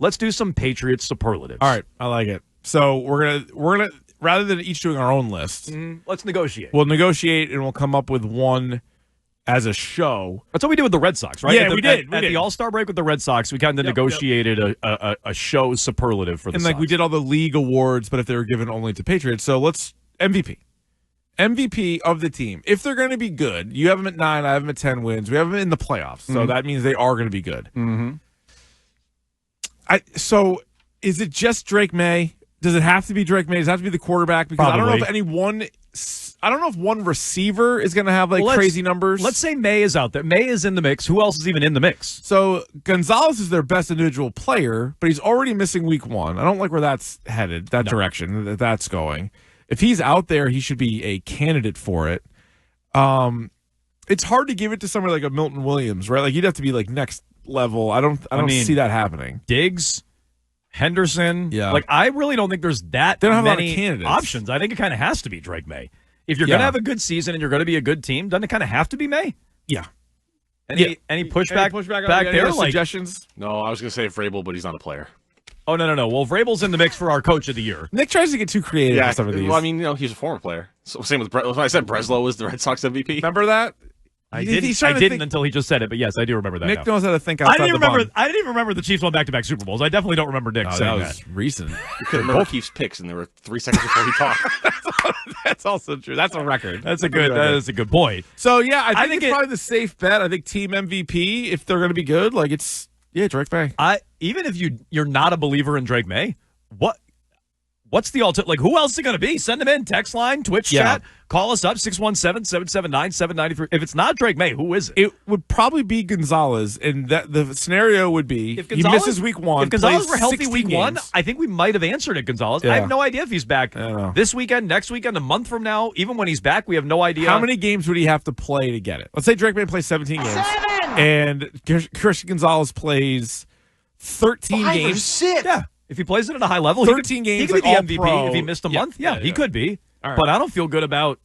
let's do some Patriots superlatives. All right, I like it. So we're gonna rather than each doing our own list, let's negotiate. we'll negotiate and we'll come up with one as a show. That's what we did with the Red Sox, right? Yeah, we did. At the All-Star break with the Red Sox, we kind of negotiated a show superlative for the And Sox. we did all the league awards, but if they were given only to Patriots. So let's MVP of the team. If they're going to be good, you have them at 9, I have them at 10 wins. We have them in the playoffs, so that means they are going to be good. Mm-hmm. So is it just Drake May? Does it have to be Drake May? Does it have to be the quarterback? Because Probably. I don't know if one receiver is going to have crazy numbers. Let's say May is out there. May is in the mix. Who else is even in the mix? So Gonzalez is their best individual player, but he's already missing week 1. I don't like where that's headed, direction that's going. If he's out there, he should be a candidate for it. It's hard to give it to somebody like a Milton Williams, right? Like he'd have to be like next level. I don't see that happening. Diggs, Henderson. Yeah. I really don't think there's that they don't have many a lot of candidates. options. I think it kind of has to be Drake May. If you're going to have a good season and you're going to be a good team, doesn't it kind of have to be May? Yeah. Any pushback back there? Suggestions? No, I was going to say Vrabel, but he's not a player. Oh, no. Well, Vrabel's in the mix for our coach of the year. Nick tries to get too creative with some of these. Well, I mean, he's a former player. So same with when I said Breslow was the Red Sox MVP. Remember that? I didn't until he just said it, but yes, I do remember that. Nick knows how to think outside the box. I didn't even remember the Chiefs won back-to-back Super Bowls. I definitely don't remember Nick saying that. Was recent. You couldn't remember Keefe's picks, and there were 3 seconds before he talked. That's also true. That's a record. That is a good point. So yeah, I think it's probably the safe bet. I think team MVP, if they're going to be good, it's Drake May. Even if you're not a believer in Drake May, what's the alternative? Who else is it going to be? Send them in. Text line, Twitch chat. Call us up, 617-779-793. If it's not Drake May, who is it? It would probably be Gonzalez, and the scenario would be if he misses week 1. If Gonzalez were healthy week games. 1, I think we might have answered it, Gonzalez. Yeah. I have no idea if he's back this weekend, next weekend, a month from now. Even when he's back, we have no idea. How many games would he have to play to get it? Let's say Drake May plays 17 games. And Christian Gonzalez plays 13 games. Yeah. If he plays it at a high level, 13 games, he could be the MVP pro. if he missed a month. Yeah, he could be. Right. But I don't feel good about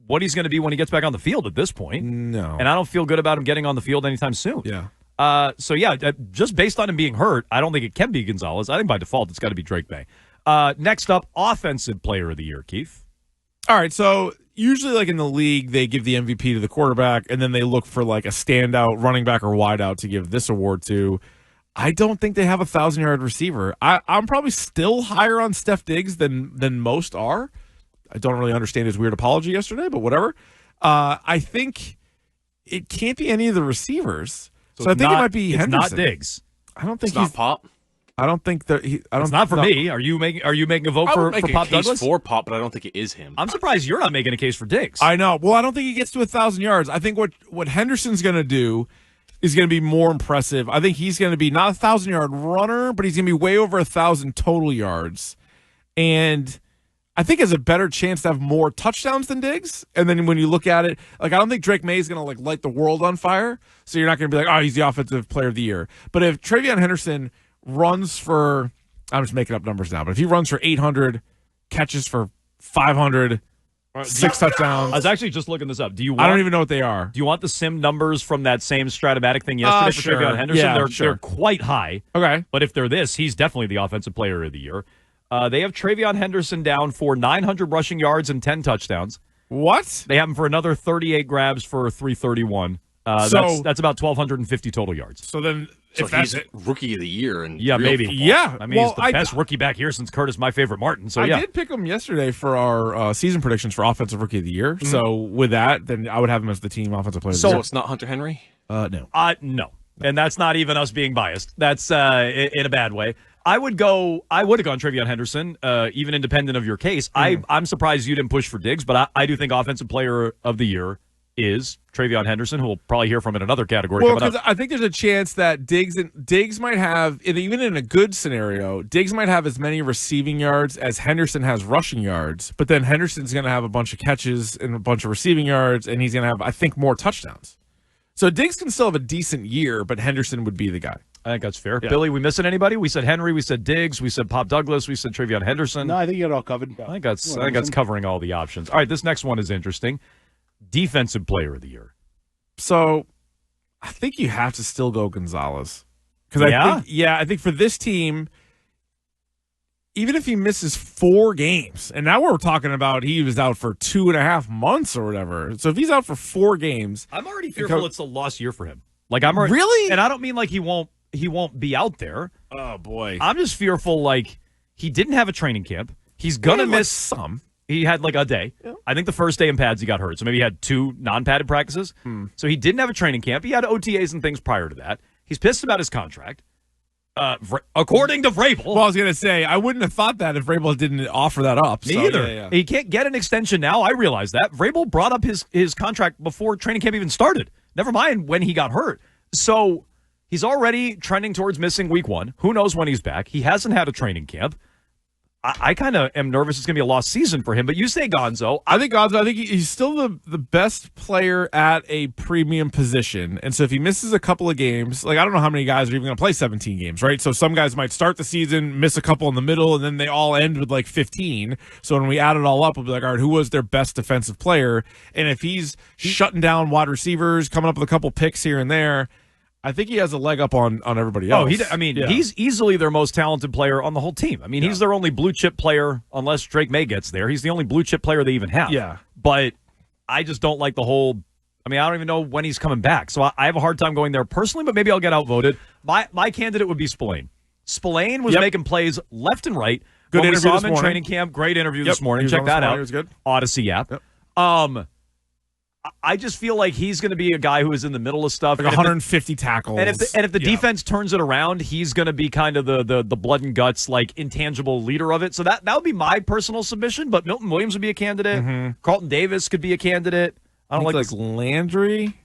what he's going to be when he gets back on the field at this point. No. And I don't feel good about him getting on the field anytime soon. Yeah. Just based on him being hurt, I don't think it can be Gonzalez. I think by default it's got to be Drake May. Next up, Offensive Player of the Year, Keefe. All right, so usually in the league, they give the MVP to the quarterback, and then they look for a standout running back or wideout to give this award to. I don't think they have a 1,000-yard receiver. I'm probably still higher on Steph Diggs than most are. I don't really understand his weird apology yesterday, but whatever. I think it can't be any of the receivers. So I think it might be Henderson. It's not Diggs. I don't think it's not Pop. I don't think that it's not for me. Are you making a vote for Pop Douglas? For Pop, but I don't think it is him. I'm surprised you're not making a case for Diggs. I know. Well, I don't think he gets to 1,000 yards. I think what Henderson's going to do is going to be more impressive. I think he's going to be not a 1,000-yard runner, but he's going to be way over 1,000 total yards. And I think has a better chance to have more touchdowns than Diggs. And then when you look at it, I don't think Drake May is going to light the world on fire. So you're not going to be like, oh, he's the offensive player of the year. But if Travion Henderson runs for, I'm just making up numbers now, but if he runs for 800, catches for 500, 6 touchdowns. I was actually just looking this up. I don't even know what they are. Do you want the sim numbers from that same Stratomatic thing yesterday for Sure. Travion Henderson? Yeah, they're quite high. Okay. But if they're this, he's definitely the offensive player of the year. They have Travion Henderson down for 900 rushing yards and 10 touchdowns. What? They have him for another 38 grabs for 331. That's about 1,250 total yards. So then, if he's rookie of the year, and maybe, football. Yeah. I mean, he's the best rookie back here since Curtis, my favorite Martin. So I did pick him yesterday for our season predictions for offensive rookie of the year. Mm-hmm. So with that, then I would have him as the team offensive player. So it's not Hunter Henry. No. No, and that's not even us being biased. That's in a bad way. I would have gone Travion Henderson, even independent of your case. I'm surprised you didn't push for Diggs, but I do think offensive player of the year is Travion Henderson, who we'll probably hear from in another category coming up. Because I think there's a chance that Diggs might have, even in a good scenario, Diggs might have as many receiving yards as Henderson has rushing yards, but then Henderson's going to have a bunch of catches and a bunch of receiving yards, and he's going to have, I think, more touchdowns. So Diggs can still have a decent year, but Henderson would be the guy. I think that's fair. Yeah. Billy, we missing anybody? We said Henry, we said Diggs, we said Pop Douglas, we said Travion Henderson. No, I think you got it all covered. I think that's covering all the options. All right, this next one is interesting. Defensive player of the year. So I think you have to still go Gonzalez Because Yeah? I think for this team, even if he misses 4 games, and now we're talking about he was out for 2.5 months or whatever. So if he's out for 4 games, I'm already fearful it's a lost year for him. Like I'm already, really, and I don't mean like he won't be out there. Oh boy, I'm just fearful like he didn't have a training camp. He's gonna miss some. He had like a day. Yeah. I think the first day in pads he got hurt, so maybe he had 2 non-padded practices. So he didn't have a training camp. He had OTAs and things prior to that. He's pissed about his contract. According to Vrabel. Well, I was going to say, I wouldn't have thought that if Vrabel didn't offer that up. Me either. Yeah. He can't get an extension now. I realize that. Vrabel brought up his contract before training camp even started. Never mind when he got hurt. So he's already trending towards missing week 1. Who knows when he's back? He hasn't had a training camp. I kind of am nervous it's going to be a lost season for him, but you say Gonzo. I think he's still the best player at a premium position. And so if he misses a couple of games, like I don't know how many guys are even going to play 17 games, right? So some guys might start the season, miss a couple in the middle, and then they all end with like 15. So when we add it all up, we'll be like, all right, who was their best defensive player? And if he's shutting down wide receivers, coming up with a couple picks here and there, I think he has a leg up on everybody else. He's easily their most talented player on the whole team. I mean, he's their only blue chip player, unless Drake May gets there. He's the only blue chip player they even have. Yeah. But I just don't like the whole. I mean, I don't even know when he's coming back. So I have a hard time going there personally, but maybe I'll get outvoted. My candidate would be Spillane. Spillane was making plays left and right. Good interview we saw this him in morning. training camp. Great interview this morning. Check that out. It was good. Odyssey app. Yep. I just feel like he's going to be a guy who is in the middle of stuff. Like 150 tackles. And if the defense turns it around, he's going to be kind of the blood and guts, like intangible leader of it. So that would be my personal submission. But Milton Williams would be a candidate. Mm-hmm. Carlton Davis could be a candidate. I don't like Landry.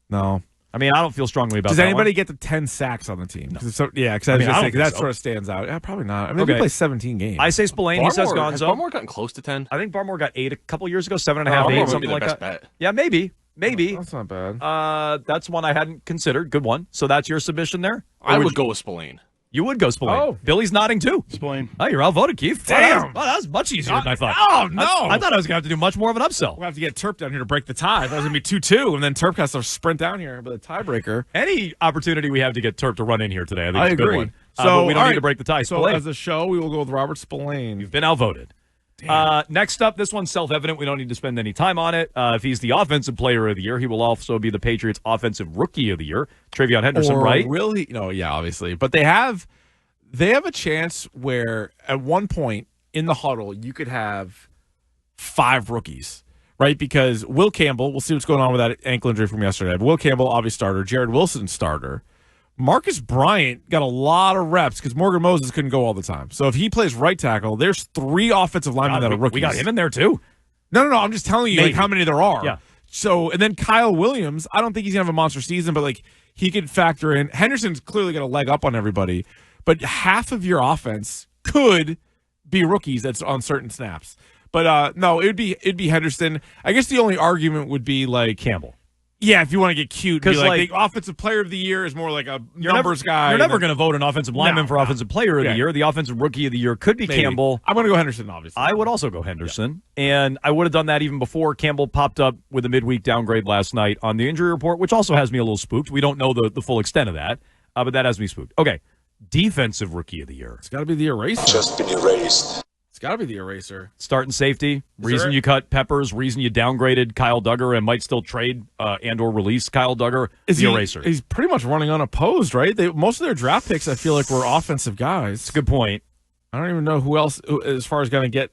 No. I mean, I don't feel strongly about that. Does anybody get the 10 sacks on the team? No. Because that sort of stands out. Yeah, probably not. I mean, they play 17 games. I say Spillane. He says Gonzo. Has Barmore gotten close to 10? I think Barmore got 8 a couple years ago, 7.5, 8, something like that. Bet. Yeah, maybe. That's not bad. That's one I hadn't considered. Good one. So that's your submission there? I would go with Spillane. You would go Spillane. Oh. Billy's nodding too. Spillane. Oh, you're outvoted, Keith. Damn. Well, that was much easier than I thought. Oh, no. I thought I was going to have to do much more of an upsell. We'll have to get Terp down here to break the tie. That was going to be 2-2, and then Terp has to sprint down here with a tiebreaker. Any opportunity we have to get Terp to run in here today, I think I it's a agree. good one. So but we don't need to break the tie. So Spillane. as a show, we will go with Robert Spillane. You've been outvoted. Next up, this one's self-evident. We don't need to spend any time on it. If he's the offensive player of the year, he will also be the Patriots offensive rookie of the year. Travion Henderson, right? Will he? No, yeah, obviously. But they have a chance where at one point in the huddle, you could have 5 rookies, right? Because Will Campbell, we'll see what's going on with that ankle injury from yesterday. But Will Campbell, obvious starter. Jared Wilson, starter. Marcus Bryant got a lot of reps because Morgan Moses couldn't go all the time. So if he plays right tackle, there's 3 offensive linemen that are rookies. We got him in there too. No. I'm just telling you like how many there are. Yeah. So, and then Kyle Williams, I don't think he's going to have a monster season, but like he could factor in. Henderson's clearly got a leg up on everybody, but half of your offense could be rookies that's on certain snaps. But no, it'd be Henderson. I guess the only argument would be like Campbell. Yeah, if you want to get cute, be like the offensive player of the year is more like a numbers guy. You're never going to vote an offensive lineman for offensive player of the year. The offensive rookie of the year could be Campbell. I'm going to go Henderson, obviously. I would also go Henderson, and I would have done that even before Campbell popped up with a midweek downgrade last night on the injury report, which also has me a little spooked. We don't know the full extent of that, but that has me spooked. Okay, defensive rookie of the year. It's got to be the eraser. Just been erased. It's got to be the eraser. Starting safety. Reason you cut Peppers. Reason you downgraded Kyle Duggar and might still trade and or release Kyle Duggar. Is the eraser. He's pretty much running unopposed, right? Most of their draft picks, I feel like, were offensive guys. That's a good point. I don't even know who else, as far as going to get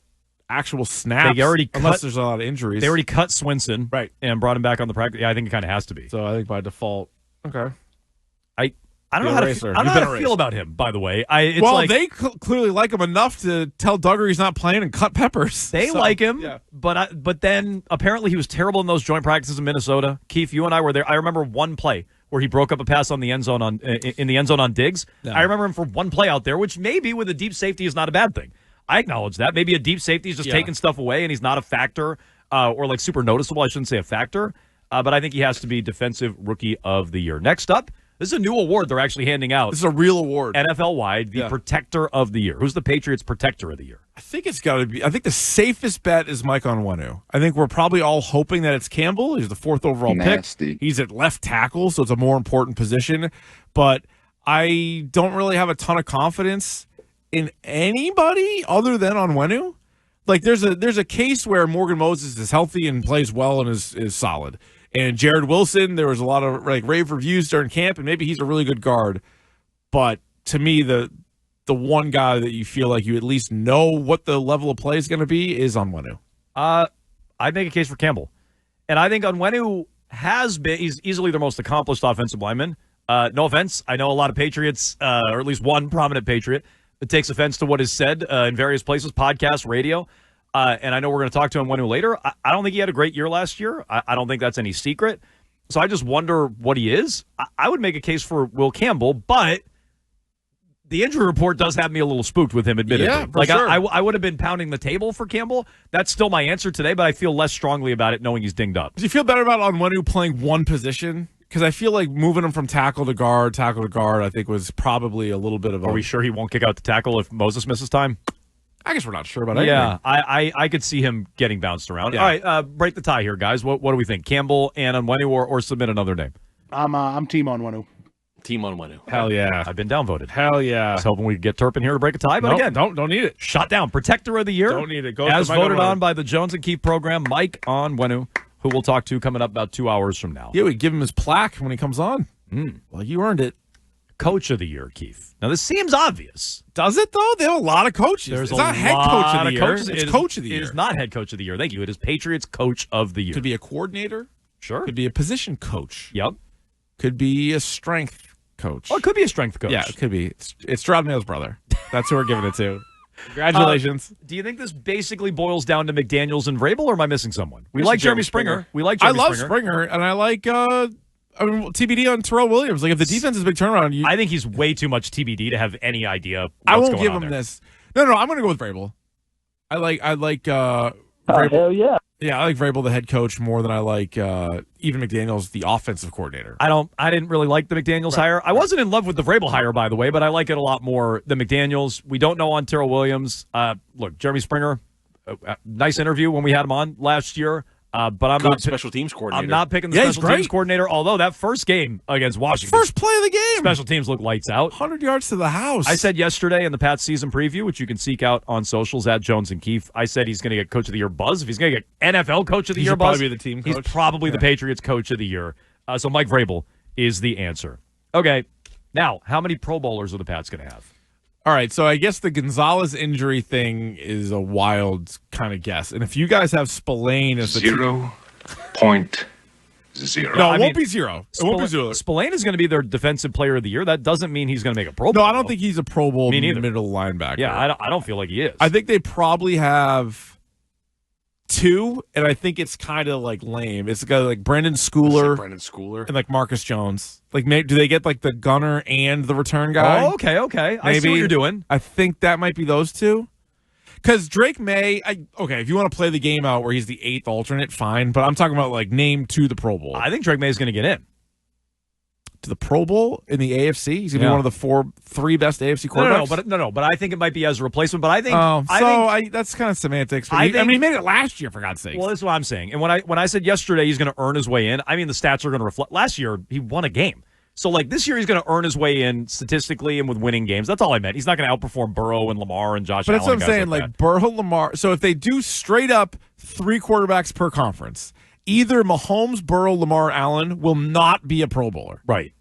actual snaps. They already unless there's a lot of injuries. They already cut Swinson, right, and brought him back on the practice. Yeah, I think it kind of has to be. So I think by default, okay. I don't know how to feel about him, by the way. They clearly like him enough to tell Duggar he's not playing and cut Peppers. They like him, but then apparently he was terrible in those joint practices in Minnesota. Keith, you and I were there. I remember one play where he broke up a pass on the end zone in the end zone on Diggs. No. I remember him for one play out there, which maybe with a deep safety is not a bad thing. I acknowledge that. Maybe a deep safety is just taking stuff away and he's not a factor or like super noticeable. I shouldn't say a factor, but I think he has to be defensive rookie of the year. Next up. This is a new award they're actually handing out. This is a real award. NFL-wide, the Protector of the Year. Who's the Patriots Protector of the Year? I think it's got to be. I think the safest bet is Mike Onwenu. I think we're probably all hoping that it's Campbell. He's the 4th overall pick. He's at left tackle, so it's a more important position. But I don't really have a ton of confidence in anybody other than Onwenu. Like there's a case where Morgan Moses is healthy and plays well and is solid. And Jared Wilson, there was a lot of rave reviews during camp, and maybe he's a really good guard. But to me, the one guy that you feel like you at least know what the level of play is going to be is Onwenu. I'd make a case for Campbell. And I think Onwenu he's easily the most accomplished offensive lineman. No offense. I know a lot of Patriots, or at least one prominent Patriot, that takes offense to what is said in various places, podcasts, radio. And I know we're going to talk to Onwenu later. I don't think he had a great year last year. I don't think that's any secret. So I just wonder what he is. I would make a case for Will Campbell, but the injury report does have me a little spooked with him, admittedly. Yeah, for sure. I would have been pounding the table for Campbell. That's still my answer today, but I feel less strongly about it knowing he's dinged up. Do you feel better about Onwenu playing one position? Because I feel like moving him from tackle to guard, I think was probably a little bit of a... Are we sure he won't kick out the tackle if Moses misses time? I guess we're not sure about anything. Yeah, I could see him getting bounced around. Yeah. All right, break the tie here, guys. What do we think? Campbell and Onwenu or submit another name? I'm team Onwenu. Team Onwenu. Hell yeah. I've been downvoted. Hell yeah. I was hoping we could get Turpin here to break a tie, but again, don't need it. shot down. Protector of the year. Don't need it. Go as to Mike voted Onwenu. on by the Jones and Keefe program, Mike Onwenu, who we'll talk to coming up about 2 hours from now. Yeah, we give him his plaque when he comes on. Well, you earned it. Coach of the year, Keefe. Now, this seems obvious. Does it, though? They have a lot of coaches. There's it's a not head lot coach of the of year. coaches. It's It is- coach of the year. It is not head coach of the year. Thank you. It is Patriots coach of the year. Could be a coordinator. Sure. Could be a position coach. Yep. Could be a strength coach. Or it could be a strength coach. Yeah, it could be. It's Stroud Mail's brother. That's who we're giving it to. Congratulations. Do you think this basically boils down to McDaniels and Vrabel, or am I missing someone? We Missing like Jeremy Jeremy Springer. Springer. We like I Jeremy love Springer. Springer, and I like TBD on Terrell Williams. Like if the defense is a big turnaround, I think he's way too much TBD to have any idea. I what's won't going give on him there. this. No, I'm going to go with Vrabel. I like Vrabel. Hell yeah. Yeah, I like Vrabel, the head coach, more than I like even McDaniels, the offensive coordinator. I didn't really like the McDaniels hire. I wasn't in love with the Vrabel hire, by the way, but I like it a lot more than McDaniels. We don't know on Terrell Williams. Look, Jeremy Springer, nice interview when we had him on last year. But I'm Good not special teams coordinator. I'm not picking the Yeah, he's special teams great. coordinator. Although that first game against Washington, First play of the game. special teams look lights out. 100 yards to the house. I said yesterday in the Pats season preview, which you can seek out on socials at Jones and Keefe, I said he's going to get Coach of the Year buzz. If he's going to get NFL Coach of the He Year should buzz, probably be the team he's coach. probably the Yeah. Patriots Coach of the Year. So Mike Vrabel is the answer. Okay, now how many Pro Bowlers are the Pats going to have? All right, so I guess the Gonzalez injury thing is a wild kind of guess. And if you guys have Spillane as the 0.0. No, I it won't mean, be zero. It won't be zero. Spillane is going to be their Defensive Player of the Year. That doesn't mean he's going to make a Pro No, Bowl. I don't think he's a Pro Bowl Me neither. middle linebacker. Yeah, I don't feel like he is. I think they probably have two, and I think it's kind of like lame. It's got like Brandon Schooler Brendan Schooler. and like Marcus Jones. Like, do they get like the gunner and the return guy? Oh, okay. I see what Maybe. you're doing. I think that might be those two. Because Drake May, okay, if you want to play the game out where he's the eighth alternate, fine. But I'm talking about like name to the Pro Bowl. I think Drake May is going to get in. To the Pro Bowl in the AFC, he's gonna be one of the three best AFC quarterbacks. No, but I think it might be as a replacement. But I think, that's kind of semantics. But I I think- mean, he made it last year for God's sake. well, that's what I'm saying. And when I said yesterday he's going to earn his way in, I mean the stats are going to reflect. Last year he won a game, so like this year he's going to earn his way in statistically and with winning games. That's all I meant. He's not going to outperform Burrow and Lamar and Josh But Allen. that's what I'm guys saying. like Like that. Burrow, Lamar. So if they do straight up three quarterbacks per conference, either Mahomes, Burrow, Lamar, Allen will not be a Pro Bowler. Right?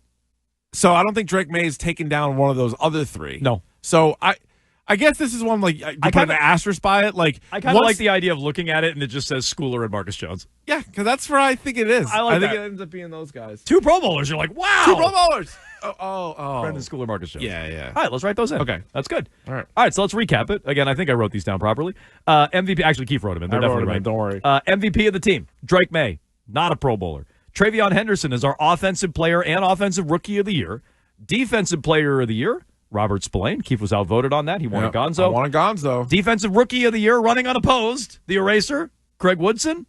So I don't think Drake May is taking down one of those other three. No. So I guess this is one like you put an asterisk by it. Like I kind of like the idea of looking at it and it just says Schooler and Marcus Jones. yeah, because that's where I think it is. I think it ends up being those guys. Two Pro Bowlers. You're like, wow. Two Pro Bowlers. Oh. Brendan Schooler, Marcus Jones. Yeah. All right, let's write those in. Okay. That's good. All right. All right, so let's recap it. Again, I think I wrote these down properly. MVP, actually, Keefe wrote them in. They're I wrote definitely them right. in, don't worry. MVP of the team, Drake May, not a Pro Bowler. Travion Henderson is our Offensive Player and Offensive Rookie of the Year. Defensive Player of the Year, Robert Spillane. Keefe was outvoted on that. He won a Gonzo. I want a Gonzo. Defensive Rookie of the Year, running unopposed, the Eraser, Craig Woodson.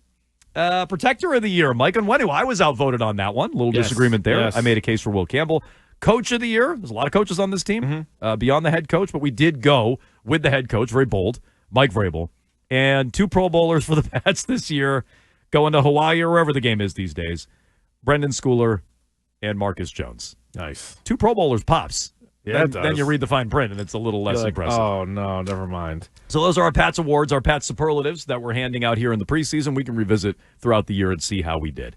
Protector of the Year, Mike Onwenu. I was outvoted on that one. A little disagreement there. Yes. I made a case for Will Campbell. Coach of the Year. There's a lot of coaches on this team beyond the head coach, but we did go with the head coach, very bold, Mike Vrabel. And two Pro Bowlers for the Pats this year, going to Hawaii or wherever the game is these days, Brendan Schooler and Marcus Jones. Nice. 2 Pro Bowlers pops. Yeah, it does. Then you read the fine print, and it's a little less You're like, impressive. oh, no, never mind. So those are our Pats Awards, our Pats Superlatives that we're handing out here in the preseason. We can revisit throughout the year and see how we did.